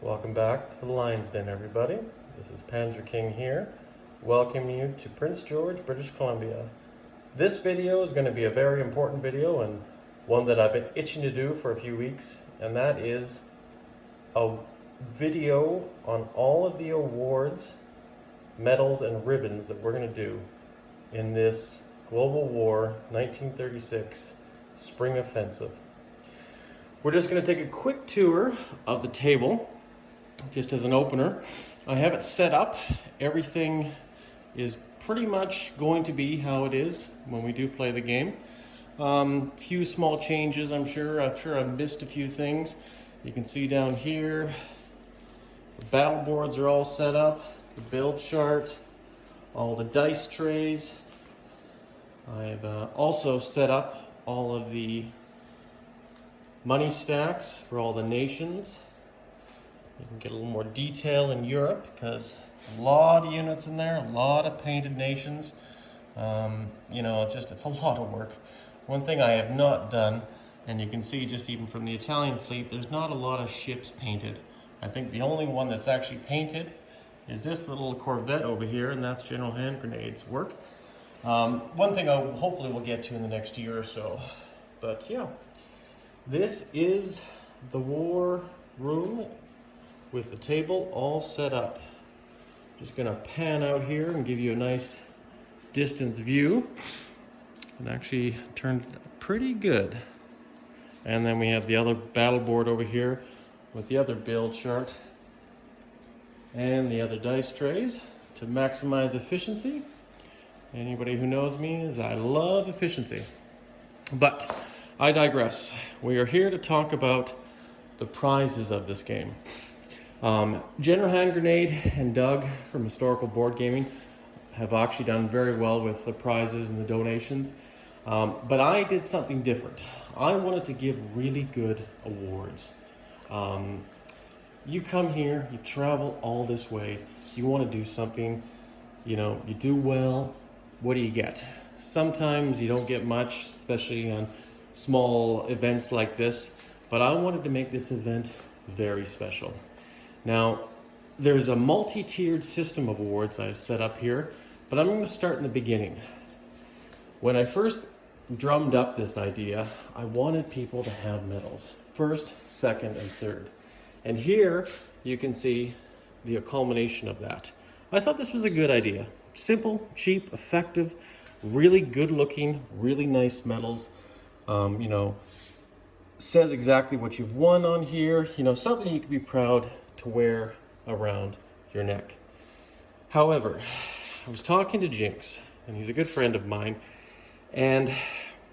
Welcome back to the Lion's Den, everybody. This is Panzer King here, welcoming you to Prince George, British Columbia. This video is going to be a very important video and one that I've been itching to do for a few weeks, and that is a video on all of the awards, medals, and ribbons that we're going to do in this Global War 1936 Spring Offensive. We're just going to take a quick tour of the table, just as an opener. I have it set up. Everything is pretty much going to be how it is when we do play the game. Few small changes, I'm sure. I've missed a few things. You can see down here, the battle boards are all set up, the build chart, all the dice trays. I've also set up all of the money stacks for all the nations. You can get a little more detail in Europe because a lot of units in there, a lot of painted nations. You know, it's a lot of work. One thing I have not done, and you can see just even from the Italian fleet, there's not a lot of ships painted. I think the only one that's actually painted is this little corvette over here, and that's General Hand Grenade's work. One thing I hopefully will get to in the next year or so. But yeah, this is the war room with the table all set up. Just gonna pan out here and give you a nice distance view. It actually turned pretty good. And then we have the other battle board over here with the other build chart and the other dice trays to maximize efficiency. Anybody who knows me is I love efficiency. But I digress. We are here to talk about the prizes of this game. General Hand Grenade and Doug from Historical Board Gaming have actually done very well with the prizes and the donations. But I did something different. I wanted to give really good awards. You come here, you travel all this way, you want to do something, you know, you do well, what do you get? Sometimes you don't get much, especially on small events like this, but I wanted to make this event very special. Now, there's a multi-tiered system of awards I've set up here, but I'm going to start in the beginning. When I first drummed up this idea, I wanted people to have medals, first, second, and third. And here you can see the culmination of that. I thought this was a good idea. Simple, cheap, effective, really good looking, really nice medals. You know, says exactly what you've won on here. You know, something you can be proud to wear around your neck. However, I was talking to Jinx, and he's a good friend of mine, and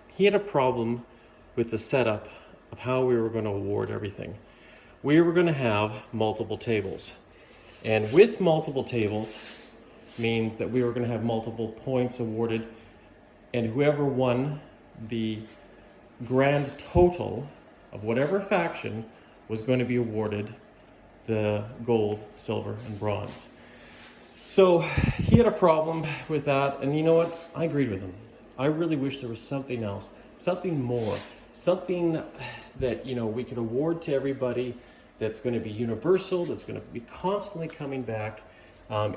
he had a problem with the setup of how we were going to award everything. We were going to have multiple tables, and with multiple tables means that we were going to have multiple points awarded, and whoever won the grand total of whatever faction was going to be awarded the gold, silver, and bronze. So he had a problem with that, and you know what? I agreed with him. I really wish there was something else, something more, something that, you know, we could award to everybody that's going to be universal, that's going to be constantly coming back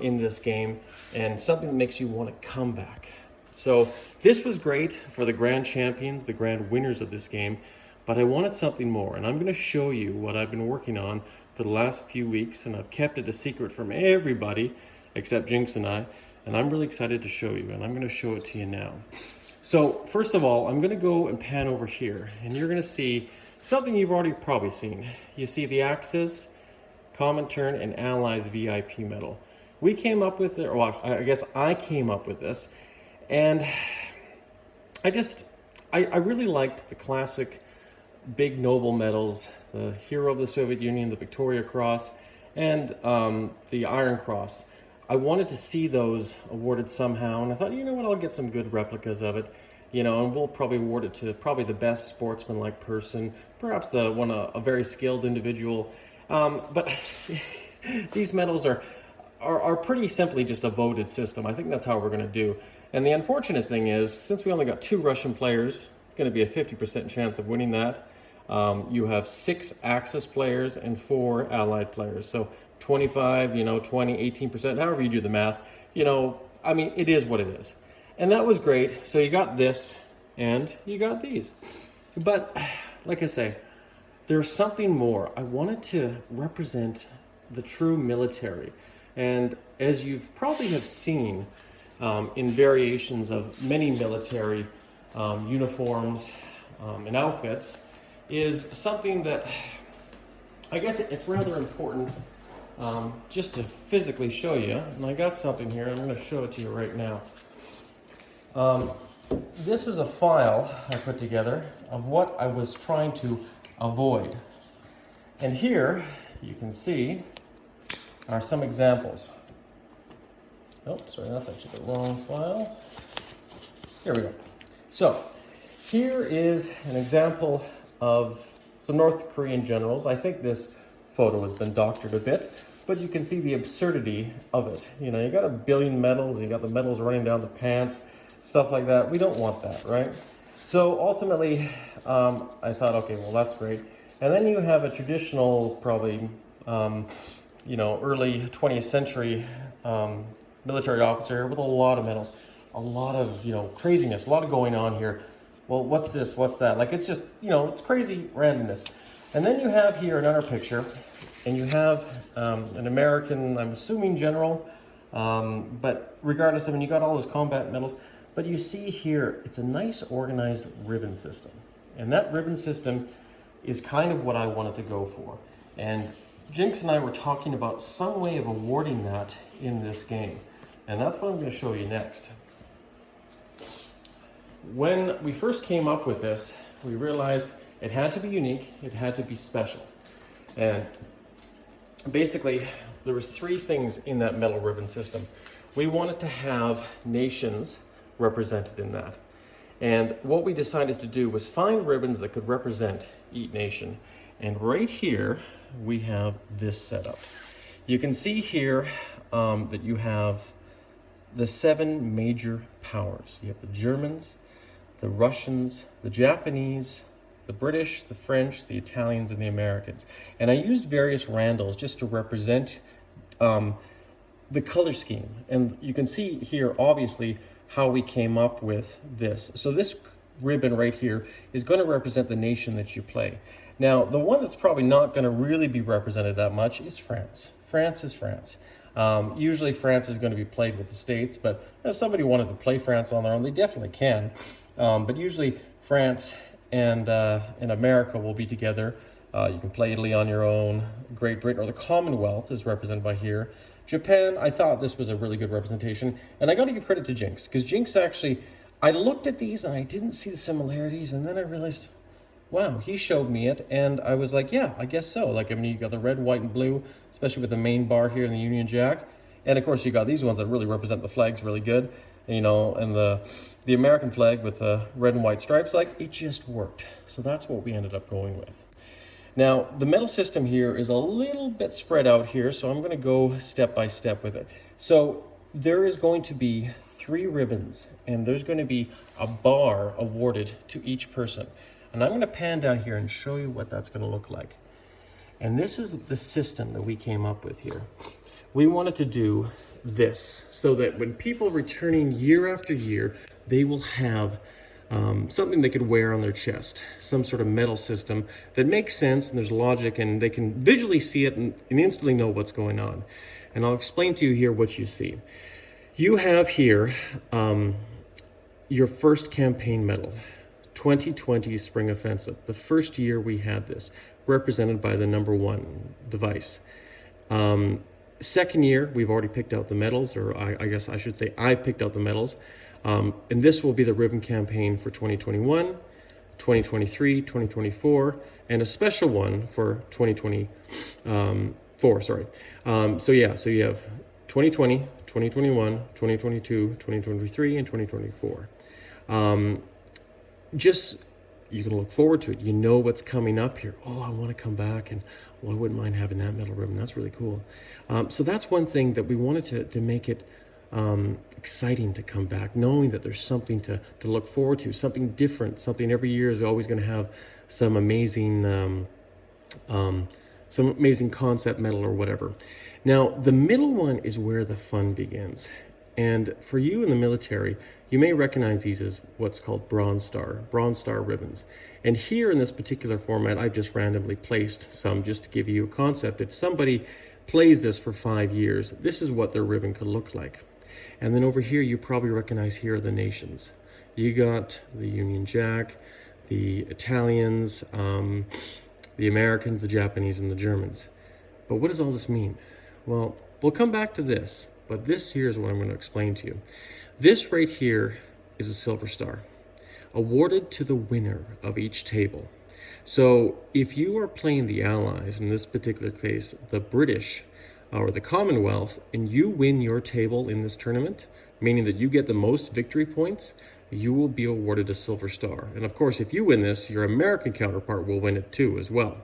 in this game, and something that makes you want to come back. So this was great for the grand champions, the grand winners of this game, but I wanted something more, and I'm going to show you what I've been working on for the last few weeks, and I've kept it a secret from everybody except Jinx and I'm really excited to show you, and I'm going to show it to you now. So first of all, I'm going to go and pan over here, and you're going to see something you've already probably seen. You see the Axis, Comintern, and Allies VIP medal. We came up with it, well, I guess I came up with this, and I really liked the classic big noble medals, the Hero of the Soviet Union, the Victoria Cross, and the Iron Cross. I wanted to see those awarded somehow, and I thought, you know what, I'll get some good replicas of it, you know, and we'll probably award it to probably the best sportsman-like person, perhaps a very skilled individual. But these medals are pretty simply just a voted system. I think that's how we're going to do. And the unfortunate thing is, since we only got 2 Russian players, it's going to be a 50% chance of winning that. You have 6 Axis players and 4 Allied players. So 25, 20, 18%, however you do the math, I mean, it is what it is. And that was great. So you got this and you got these. But like I say, there's something more. I wanted to represent the true military. And as you've probably have seen in variations of many military uniforms and outfits, is something that I guess it's rather important just to physically show you. And I got something here. I'm going to show it to you right now. This is a file I put together of what I was trying to avoid. And here you can see are some examples. Oh, sorry, that's actually the wrong file. Here we go. So here is an example of some North Korean generals. I think this photo has been doctored a bit, but you can see the absurdity of it. You got 1 billion medals, you got the medals running down the pants, stuff like that. We don't want that, right? So ultimately, I thought, okay, well, that's great. And then you have a traditional, probably, early 20th century military officer with a lot of medals, a lot of, craziness, a lot of going on here. Well, what's this? What's that? Like, it's just, it's crazy randomness. And then you have here another picture, and you have an American, I'm assuming general, but regardless of it, you got all those combat medals. But you see here, it's a nice organized ribbon system. And that ribbon system is kind of what I wanted to go for. And Jinx and I were talking about some way of awarding that in this game. And that's what I'm going to show you next. When we first came up with this, we realized it had to be unique, it had to be special. And basically, there was 3 things in that metal ribbon system. We wanted to have nations represented in that. And what we decided to do was find ribbons that could represent each nation. And right here, we have this setup. You can see here that you have the 7 major powers. You have the Germans, the Russians, the Japanese, the British, the French, the Italians, and the Americans. And I used various Randalls just to represent the color scheme. And you can see here, obviously, how we came up with this. So this ribbon right here is going to represent the nation that you play. Now, the one that's probably not going to really be represented that much is France. France is France. Usually France is going to be played with the States, but if somebody wanted to play France on their own, they definitely can. But usually France and America will be together. You can play Italy on your own. Great Britain or the Commonwealth is represented by here. Japan, I thought this was a really good representation. And I got to give credit to Jinx, because Jinx actually, I looked at these and I didn't see the similarities, and then I realized, wow, he showed me it, and I was like, yeah, I guess so. Like, I mean, you got the red, white, and blue, especially with the main bar here in the Union Jack. And of course, you got these ones that really represent the flags really good, and the American flag with the red and white stripes, like, it just worked. So that's what we ended up going with. Now, the medal system here is a little bit spread out here, so I'm going to go step by step with it. So there is going to be 3 ribbons, and there's going to be a bar awarded to each person. And I'm going to pan down here and show you what that's going to look like. And this is the system that we came up with here. We wanted to do this so that when people returning year after year, they will have something they could wear on their chest, some sort of medal system that makes sense and there's logic, and they can visually see it and instantly know what's going on. And I'll explain to you here what you see. You have here your first campaign medal, 2020 Spring Offensive, the first year we had this, represented by the #1 device. Second year, we've already picked out the medals, or I guess I should say I picked out the medals. And this will be the ribbon campaign for 2021, 2023, 2024, and a special one for 2024, sorry. So you have 2020, 2021, 2022, 2023, and 2024. You can look forward to it. You know what's coming up here. Oh, I want to come back, and I wouldn't mind having that medal ribbon. That's really cool. So that's one thing that we wanted to make it exciting to come back, knowing that there's something to look forward to, something different, something every year is always going to have some amazing concept medal or whatever. Now, the middle one is where the fun begins. And for you in the military, you may recognize these as what's called Bronze Star ribbons. And here in this particular format, I've just randomly placed some just to give you a concept. If somebody plays this for 5 years, this is what their ribbon could look like. And then over here, you probably recognize here are the nations. You got the Union Jack, the Italians, the Americans, the Japanese, and the Germans. But what does all this mean? Well, we'll come back to this, but this here is what I'm going to explain to you. This right here is a Silver Star, awarded to the winner of each table. So if you are playing the Allies, in this particular case, the British or the Commonwealth, and you win your table in this tournament, meaning that you get the most victory points, you will be awarded a Silver Star. And of course, if you win this, your American counterpart will win it too as well.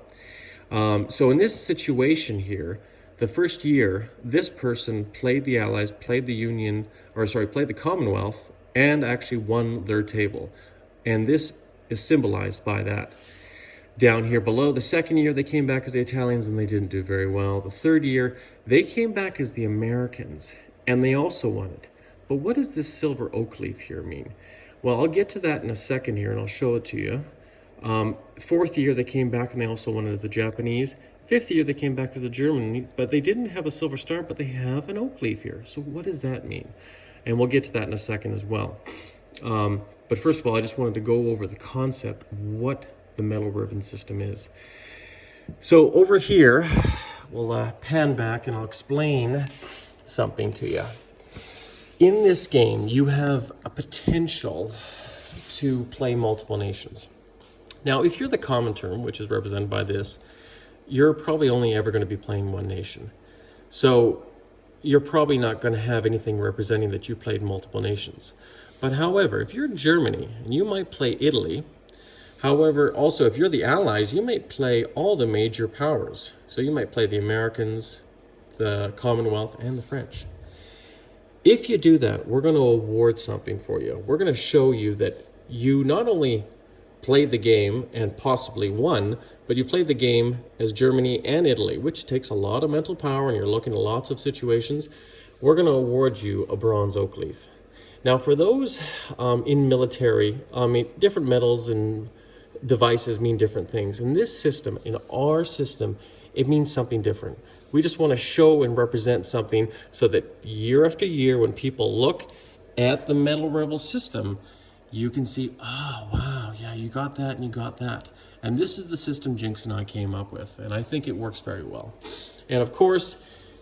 So in this situation here, the first year, this person played the Allies, played the played the Commonwealth, and actually won their table. And this is symbolized by that. Down here below, the second year, they came back as the Italians, and they didn't do very well. The third year, they came back as the Americans, and they also won it. But what does this silver oak leaf here mean? Well, I'll get to that in a second here, and I'll show it to you. Fourth year, they came back, and they also won it as the Japanese. Fifth year, they came back as the German, but they didn't have a Silver Star, but they have an oak leaf here. So what does that mean? And we'll get to that in a second as well. But first of all, I just wanted to go over the concept of what the medal ribbon system is. So over here, we'll pan back and I'll explain something to you. In this game, you have a potential to play multiple nations. Now, if you're the Comintern, which is represented by this, you're probably only ever going to be playing one nation. So you're probably not going to have anything representing that you played multiple nations. But however, if you're Germany, you might play Italy. However, also if you're the Allies, you might play all the major powers. So you might play the Americans, the Commonwealth, and the French. If you do that, we're going to award something for you. We're going to show you that you not only played the game and possibly won, but you played the game as Germany and Italy, which takes a lot of mental power and you're looking at lots of situations. We're going to award you a bronze oak leaf. Now, for those in military, different medals and devices mean different things. In this system, in our system, it means something different. We just want to show and represent something so that year after year, when people look at the Medal Rebel system, you can see, oh, wow, yeah, you got that and you got that. And this is the system Jinx and I came up with, and I think it works very well. And of course,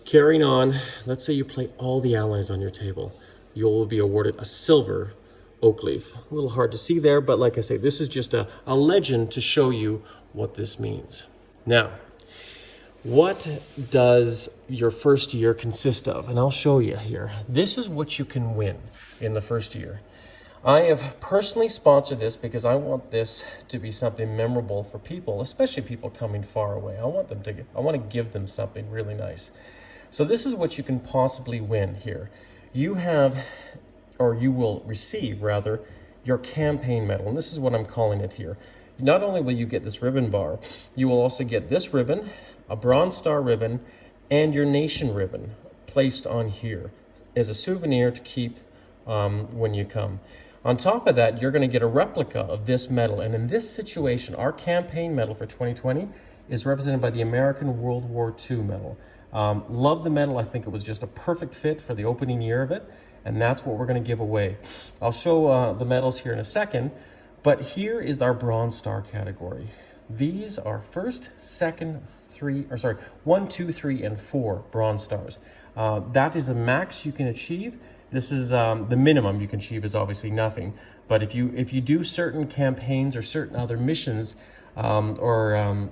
carrying on, let's say you play all the Allies on your table. You'll be awarded a silver oak leaf. A little hard to see there, but like I say, this is just a legend to show you what this means. Now, what does your first year consist of? And I'll show you here. This is what you can win in the first year. I have personally sponsored this because I want this to be something memorable for people, especially people coming far away. I want to give them something really nice. So this is what you can possibly win here. You have, or you will receive rather, your campaign medal, and this is what I'm calling it here. Not only will you get this ribbon bar, you will also get this ribbon, a Bronze Star ribbon, and your nation ribbon placed on here as a souvenir to keep when you come. On top of that, you're going to get a replica of this medal. And in this situation, our campaign medal for 2020 is represented by the American World War II medal. Love the medal. I think it was just a perfect fit for the opening year of it. And that's what we're going to give away. I'll show the medals here in a second. But here is our Bronze Star category. These are first, second, 1, 2, 3, and 4 Bronze Stars. That is the max you can achieve. This is the minimum you can achieve is obviously nothing. But if you do certain campaigns or certain other missions or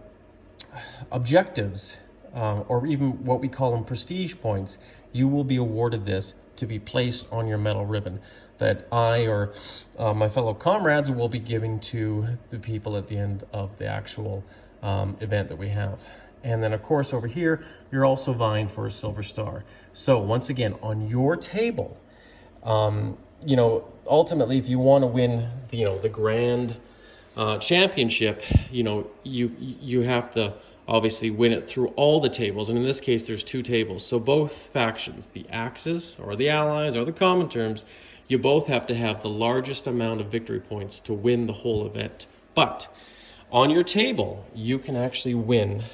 objectives, or even what we call them prestige points, you will be awarded this to be placed on your medal ribbon that I or my fellow comrades will be giving to the people at the end of the actual event that we have. And then of course over here, you're also vying for a Silver Star. So once again, on your table, ultimately if you want to win, the grand championship, you have to obviously win it through all the tables, and in this case there's 2 tables. So both factions, the Axis or the Allies or the Common Terms, you both have to have the largest amount of victory points to win the whole event. But on your table, you can actually win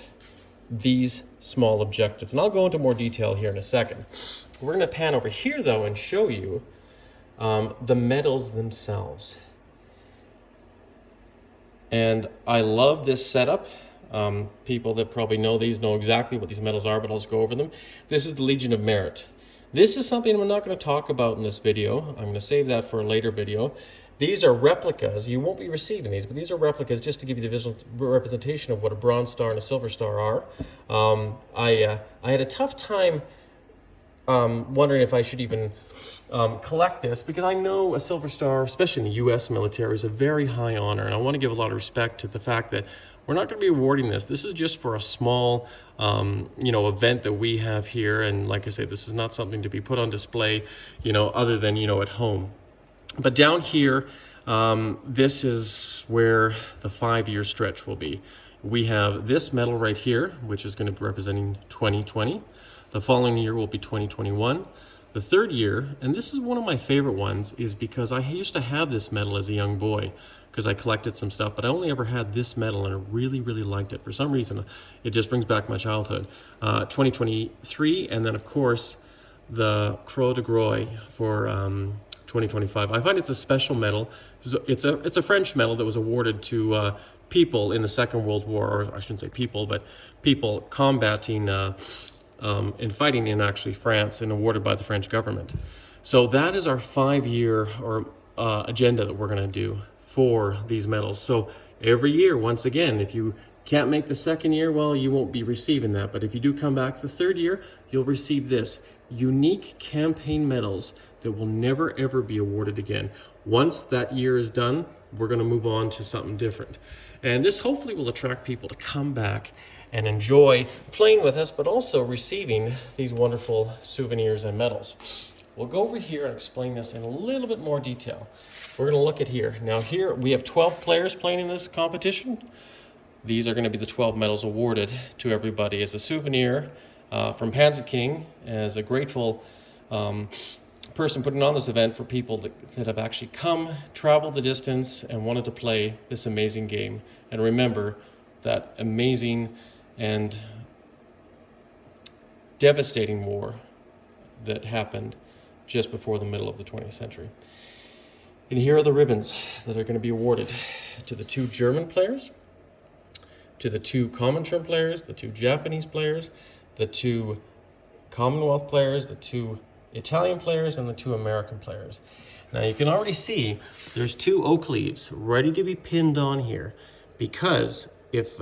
these small objectives, and I'll go into more detail here in a second. We're going to pan over here though and show you the medals themselves. And I love this setup. People that probably know these know exactly what these medals are, but I'll just go over them. This is the Legion of Merit. This is something I'm not going to talk about in this video. I'm going to save that for a later video. These are replicas. You won't be receiving these, but these are replicas just to give you the visual representation of what a Bronze Star and a Silver Star are. I had a tough time wondering if I should even collect this, because I know a Silver Star, especially in the U.S. military, is a very high honor, and I want to give a lot of respect to the fact that we're not going to be awarding this. This is just for a small, event that we have here, and like I say, this is not something to be put on display, other than, at home. But down here, this is where the 5-year stretch will be. We have this medal right here, which is going to be representing 2020. The following year will be 2021. The 3rd year, and this is one of my favorite ones, is because I used to have this medal as a young boy because I collected some stuff, but I only ever had this medal and I really, really liked it. For some reason, it just brings back my childhood. 2023, and then of course, the Croix de Groix for 2025. I find it's a special medal. It's a French medal that was awarded to people in the Second World War, or I shouldn't say people, but people combating and fighting in actually France, and awarded by the French government. So that is our 5-year agenda that we're going to do for these medals. So every year, once again, if you can't make the 2nd year, well, you won't be receiving that. But if you do come back the 3rd year, you'll receive this unique campaign medals that will never ever be awarded again. Once that year is done, we're going to move on to something different. And this hopefully will attract people to come back and enjoy playing with us, but also receiving these wonderful souvenirs and medals. We'll go over here and explain this in a little bit more detail. We're going to look at here. Now here we have 12 players playing in this competition. These are going to be the 12 medals awarded to everybody as a souvenir from Panzer King, as a grateful person putting on this event for people that have actually traveled the distance and wanted to play this amazing game and remember that amazing and devastating war that happened just before the middle of the 20th century. And here are the ribbons that are going to be awarded to the 2 German players, to the 2 Common Term players, the 2 Japanese players, the 2 Commonwealth players, the 2 Italian players, and the 2 American players. Now you can already see there's 2 oak leaves ready to be pinned on here, because if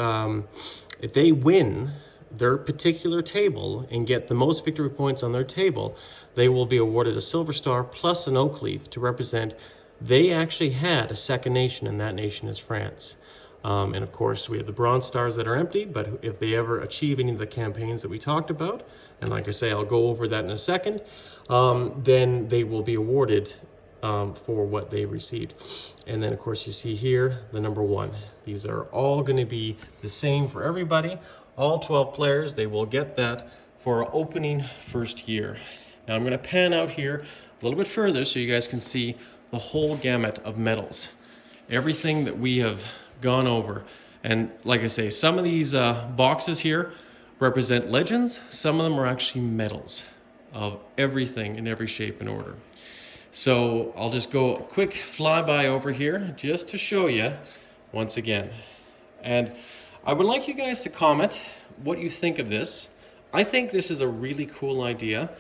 they win their particular table and get the most victory points on their table, they will be awarded a Silver Star plus an oak leaf to represent they actually had a second nation, and that nation is France. And of course, we have the Bronze Stars that are empty, but if they ever achieve any of the campaigns that we talked about, and like I say, I'll go over that in a second, then they will be awarded for what they received. And then of course you see here the number 1. These are all going to be the same for everybody. All 12 players, they will get that for our opening 1st year. Now I'm going to pan out here a little bit further so you guys can see the whole gamut of medals. Everything that we have gone over. And like I say, some of these boxes here represent legends. Some of them are actually medals of everything in every shape and order. So I'll just go a quick flyby over here just to show you once again. And I would like you guys to comment what you think of this. I think this is a really cool idea.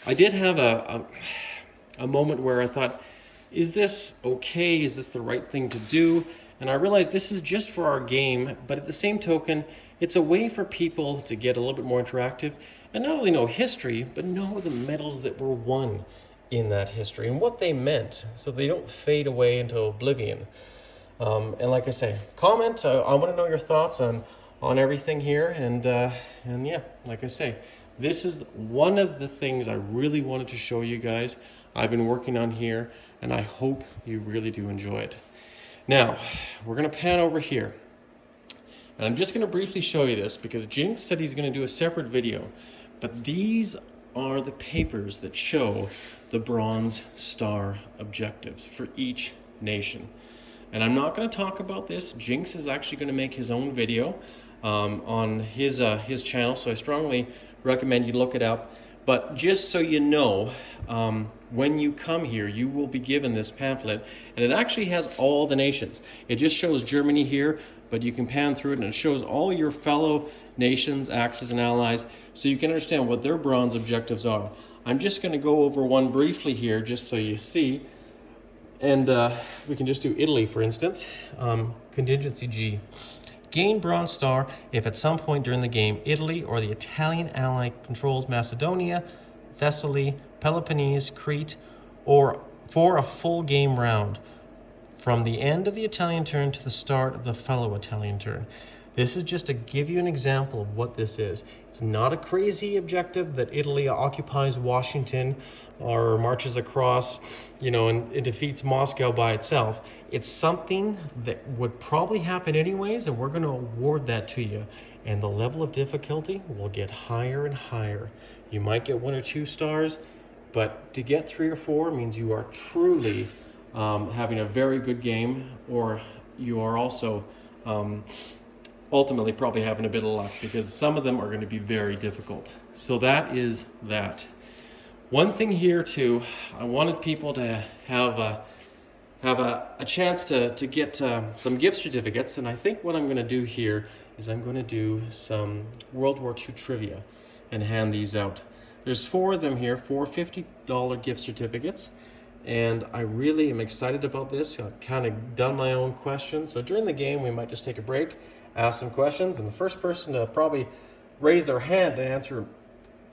I did have a moment where I thought, is this okay? Is this the right thing to do? And I realized this is just for our game, but at the same token, it's a way for people to get a little bit more interactive and not only know history, but know the medals that were won in that history and what they meant, so they don't fade away into oblivion. And like I say, comment. I want to know your thoughts on everything here. And yeah, like I say, this is one of the things I really wanted to show you guys. I've been working on here, and I hope you really do enjoy it. Now, we're going to pan over here. And I'm just going to briefly show you this because Jinx said he's going to do a separate video. But these are the papers that show the Bronze Star objectives for each nation. And I'm not going to talk about this. Jinx is actually going to make his own video on his channel, so I strongly recommend you look it up. But just so you know, when you come here, you will be given this pamphlet, and it actually has all the nations. It just shows Germany here, but you can pan through it, and it shows all your fellow nations, axes, and allies, so you can understand what their bronze objectives are. I'm just going to go over one briefly here, just so you see. And we can just do Italy, for instance. Contingency G. Gain Bronze Star if at some point during the game, Italy or the Italian ally controls Macedonia, Thessaly, Peloponnese, Crete, or for a full game round, from the end of the Italian turn to the start of the fellow Italian turn. This is just to give you an example of what this is. It's not a crazy objective that Italy occupies Washington or marches across, and it defeats Moscow by itself. It's something that would probably happen anyways, and we're going to award that to you. And the level of difficulty will get higher and higher. You might get 1 or 2 stars, but to get 3 or 4 means you are truly having a very good game, or you are also ultimately probably having a bit of luck, because some of them are going to be very difficult. So that is that. One thing here too, I wanted people to have a chance to get some gift certificates, and I think what I'm going to do here is I'm going to do some World War II trivia and hand these out. There's 4 of them here, 4 $50 gift certificates, and I really am excited about this. I've kind of done my own questions, so during the game we might just take a break, ask some questions, and the first person to probably raise their hand to answer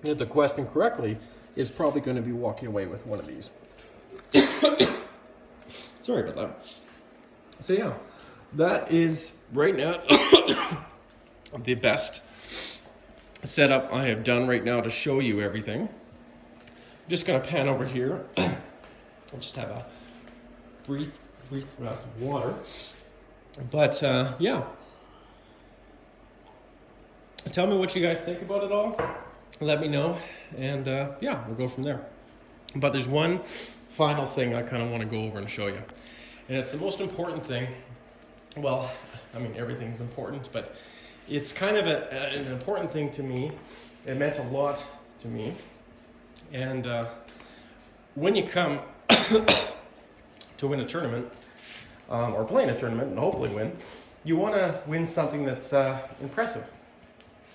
the question correctly is probably going to be walking away with one of these. Sorry about that. So yeah, that is right now the best setup I have done right now to show you everything. I'm just going to pan over here. I'll just have a brief glass of water. But yeah, tell me what you guys think about it all. Let me know, and yeah, we'll go from there. But there's one final thing I kind of want to go over and show you, and it's the most important thing. Well, I mean, everything's important, but it's kind of an important thing to me. It meant a lot to me, and when you come to win a tournament, or play in a tournament and hopefully win, you want to win something that's impressive.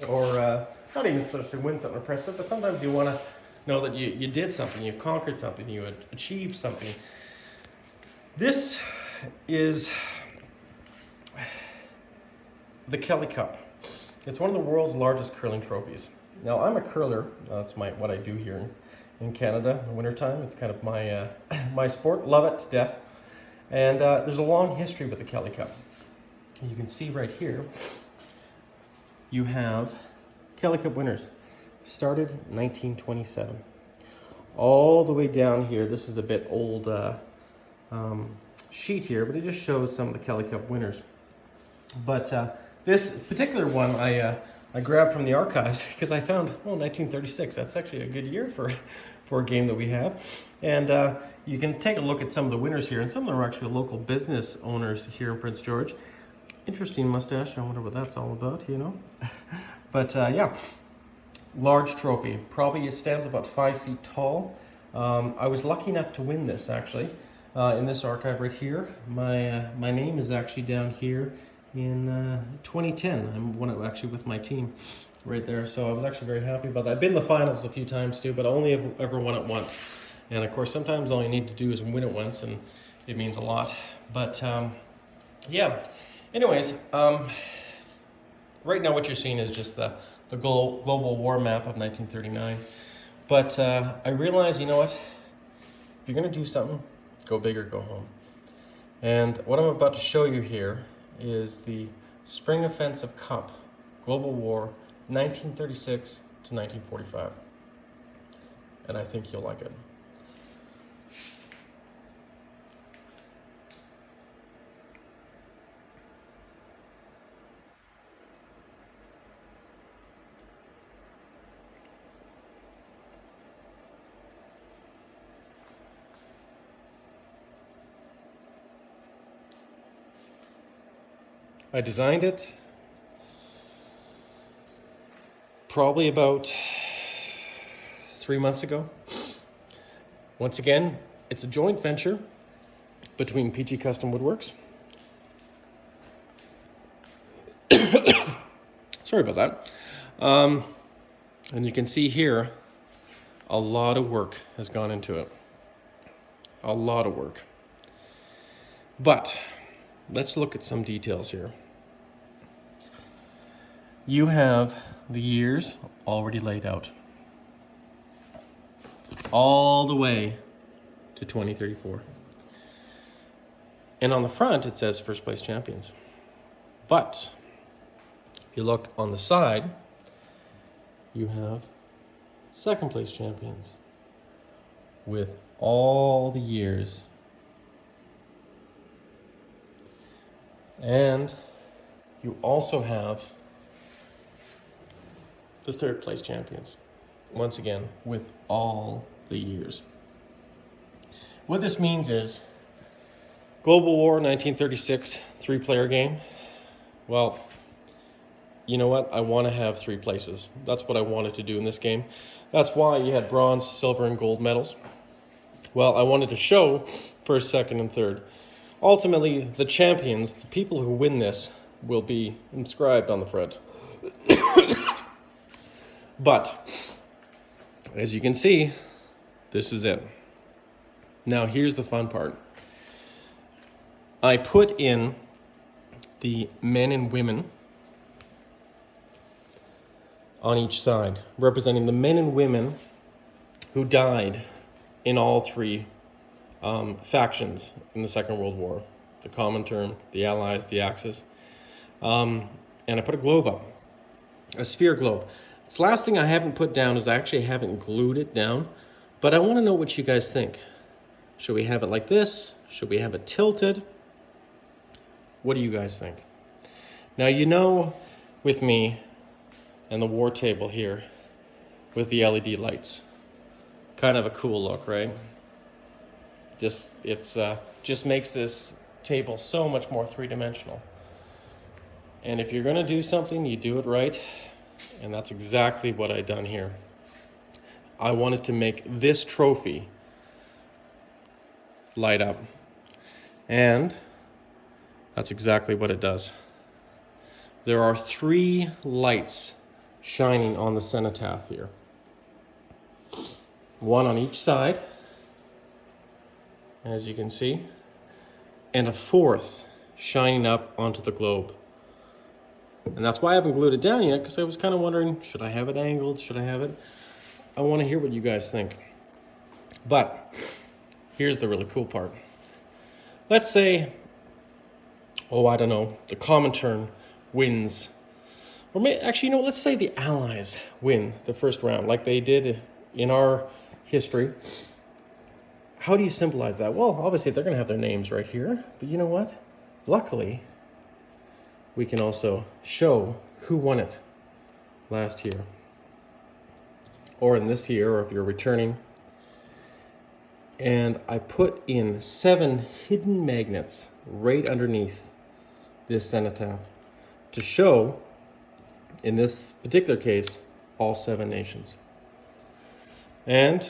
Or not even sort of win something impressive, but sometimes you want to know that you did something, you conquered something, you had achieved something. This is the Kelly Cup. It's one of the world's largest curling trophies. Now, I'm a curler. That's what I do here in Canada in the wintertime. It's kind of my my sport. Love it to death. And there's a long history with the Kelly Cup. You can see right here, you have Kelly Cup winners. Started in 1927. All the way down here, this is a bit old sheet here, but it just shows some of the Kelly Cup winners. But this particular one I grabbed from the archives because I found, 1936. That's actually a good year for a game that we have. And you can take a look at some of the winners here, and some of them are actually local business owners here in Prince George. Interesting mustache. I wonder what that's all about, But yeah, large trophy. Probably it stands about 5 feet tall. I was lucky enough to win this actually in this archive right here. My name is actually down here in 2010. I'm won it actually with my team right there. So I was actually very happy about that. I've been in the finals a few times too, but I only ever won it once. And of course, sometimes all you need to do is win it once, and it means a lot. But yeah. Anyways, right now what you're seeing is just the global war map of 1939. But I realized, you know what? If you're going to do something, go big or go home. And what I'm about to show you here is the Spring Offensive Cup, Global War, 1936 to 1945. And I think you'll like it. I designed it probably about 3 months ago. Once again, it's a joint venture between PG Custom Woodworks. Sorry about that. And you can see here, a lot of work has gone into it. A lot of work. But let's look at some details here. You have the years already laid out, all the way to 2034. And on the front, it says first place champions. But if you look on the side, you have second place champions with all the years. And you also have the third place champions, once again, with all the years. What this means is Global War 1936, 3-player game. Well, you know what? I want to have 3 places. That's what I wanted to do in this game. That's why you had bronze, silver, and gold medals. Well, I wanted to show first, second, and third. Ultimately, the champions, the people who win this, will be inscribed on the front. But, as you can see, this is it. Now, here's the fun part. I put in the men and women on each side, representing the men and women who died in all 3 factions in the Second World War. The Comintern, the Allies, the Axis. And I put a globe up, a sphere globe. This last thing I haven't put down is I actually haven't glued it down, but I want to know what you guys think. Should we have it like this? Should we have it tilted? What do you guys think? Now, you know, with me and the war table here with the LED lights, kind of a cool look, right? Just makes this table so much more 3-dimensional. And if you're going to do something, you do it right. And that's exactly what I've done here. I wanted to make this trophy light up. And that's exactly what it does. There are 3 lights shining on the cenotaph here. 1 on each side, as you can see, and a 4th shining up onto the globe. And that's why I haven't glued it down yet, because I was kind of wondering, should I have it angled? Should I have it? I want to hear what you guys think. But here's the really cool part. Let's say, I don't know, the Comintern wins. Or actually, you know, let's say the Allies win the first round, like they did in our history. How do you symbolize that? Well, obviously, they're going to have their names right here. But you know what? Luckily, we can also show who won it last year. Or in this year, or if you're returning. And I put in 7 hidden magnets right underneath this cenotaph to show, in this particular case, all 7 nations. And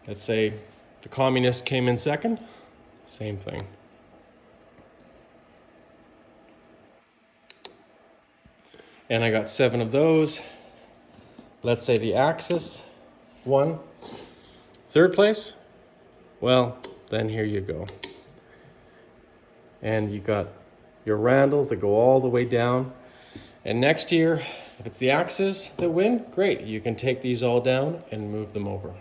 let's say the communists came in second, same thing. And I got 7 of those. Let's say the Axis won third place. Well, then here you go. And you got your Randalls that go all the way down. And next year, if it's the Axis that win, great. You can take these all down and move them over.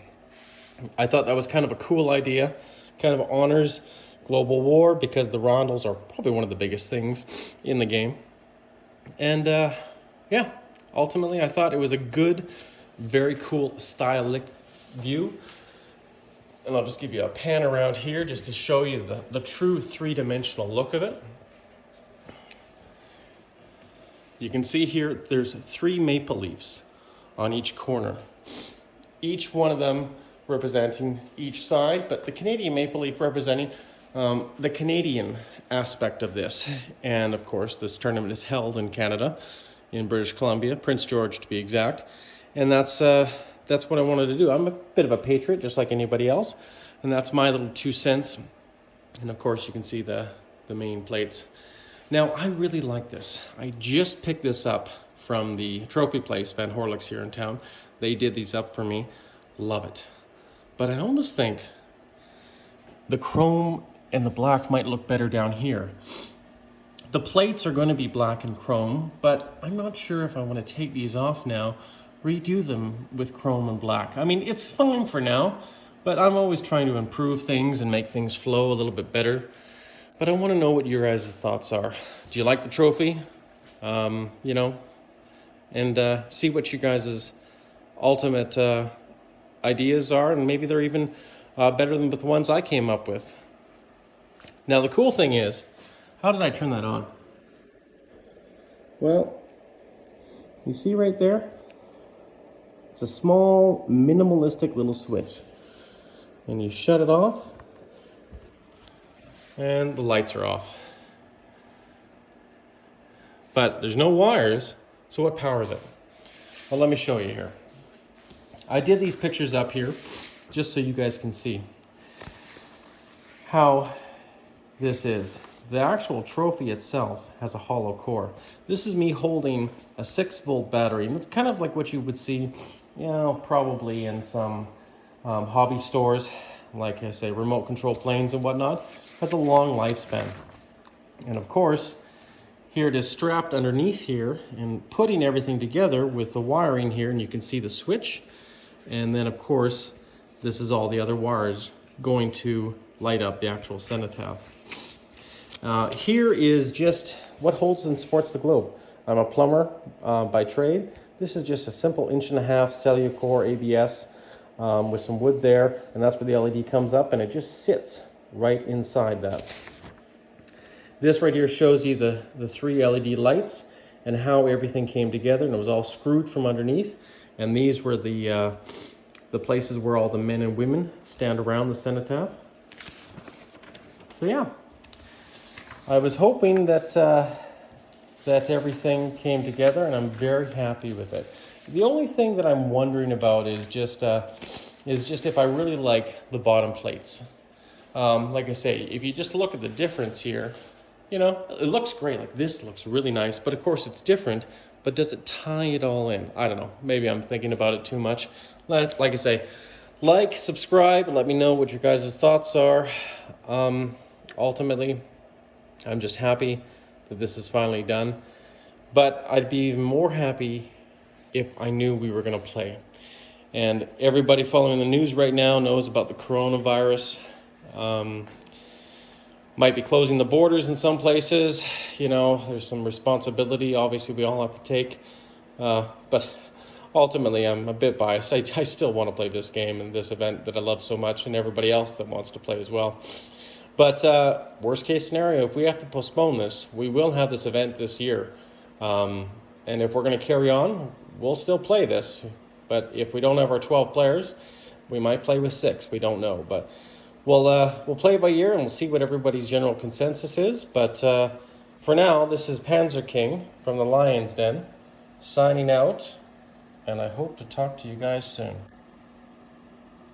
I thought that was kind of a cool idea. Kind of honors Global War, because the Rondels are probably one of the biggest things in the game. And yeah, ultimately I thought it was a good, very cool stylistic view. And I'll just give you a pan around here just to show you the true 3-dimensional look of it. You can see here there's 3 maple leaves on each corner. Each one of them representing each side, but the Canadian maple leaf representing the Canadian aspect of this. And of course, this tournament is held in Canada, in British Columbia, Prince George to be exact. And that's what I wanted to do. I'm a bit of a patriot, just like anybody else. And that's my little 2 cents. And of course, you can see the main plates. Now, I really like this. I just picked this up from the trophy place, Van Horlicks here in town. They did these up for me. Love it. But I almost think the chrome and the black might look better down here. The plates are going to be black and chrome, but I'm not sure if I want to take these off now, redo them with chrome and black. I mean, it's fine for now, but I'm always trying to improve things and make things flow a little bit better. But I want to know what your guys' thoughts are. Do you like the trophy? You know, and see what you guys' ultimate ideas are, and maybe they're even better than the ones I came up with. Now, the cool thing is, how did I turn that on? Well, you see right there? It's a small, minimalistic little switch. And you shut it off, and the lights are off. But there's no wires, so what powers it? Well, let me show you here. I did these pictures up here just so you guys can see how this is. The actual trophy itself has a hollow core. This is me holding a 6-volt battery, and it's kind of like what you would see, you know, probably in some hobby stores, like I say, remote control planes and whatnot. Has a long lifespan. And of course, here it is strapped underneath here and putting everything together with the wiring here, and you can see the switch. And then of course, this is all the other wires going to light up the actual cenotaph. Here is just what holds and supports the globe. I'm a plumber by trade. This is just a simple 1.5 inch Cellucor ABS with some wood there, and that's where the LED comes up, and it just sits right inside that. This right here shows you the 3 LED lights and how everything came together, and it was all screwed from underneath. And these were the places where all the men and women stand around the cenotaph. So yeah, I was hoping that that everything came together, and I'm very happy with it. The only thing that I'm wondering about is just if I really like the bottom plates. Like I say, if you just look at the difference here, you know, it looks great. Like this looks really nice, but of course it's different. But does it tie it all in? I don't know. Maybe I'm thinking about it too much. Like I say, like, subscribe, let me know what your guys' thoughts are. Ultimately, I'm just happy that this is finally done. But I'd be even more happy if I knew we were going to play. And everybody following the news right now knows about the coronavirus. Might be closing the borders in some places. You know, there's some responsibility, obviously, we all have to take. But ultimately, I'm a bit biased. I still want to play this game and this event that I love so much, and everybody else that wants to play as well. But worst case scenario, if we have to postpone this, we will have this event this year. And if we're going to carry on, we'll still play this. But if we don't have our 12 players, we might play with 6. We don't know. But we'll play it by ear, and we'll see what everybody's general consensus is. But for now, this is Panzer King from the Lion's Den, signing out. And I hope to talk to you guys soon.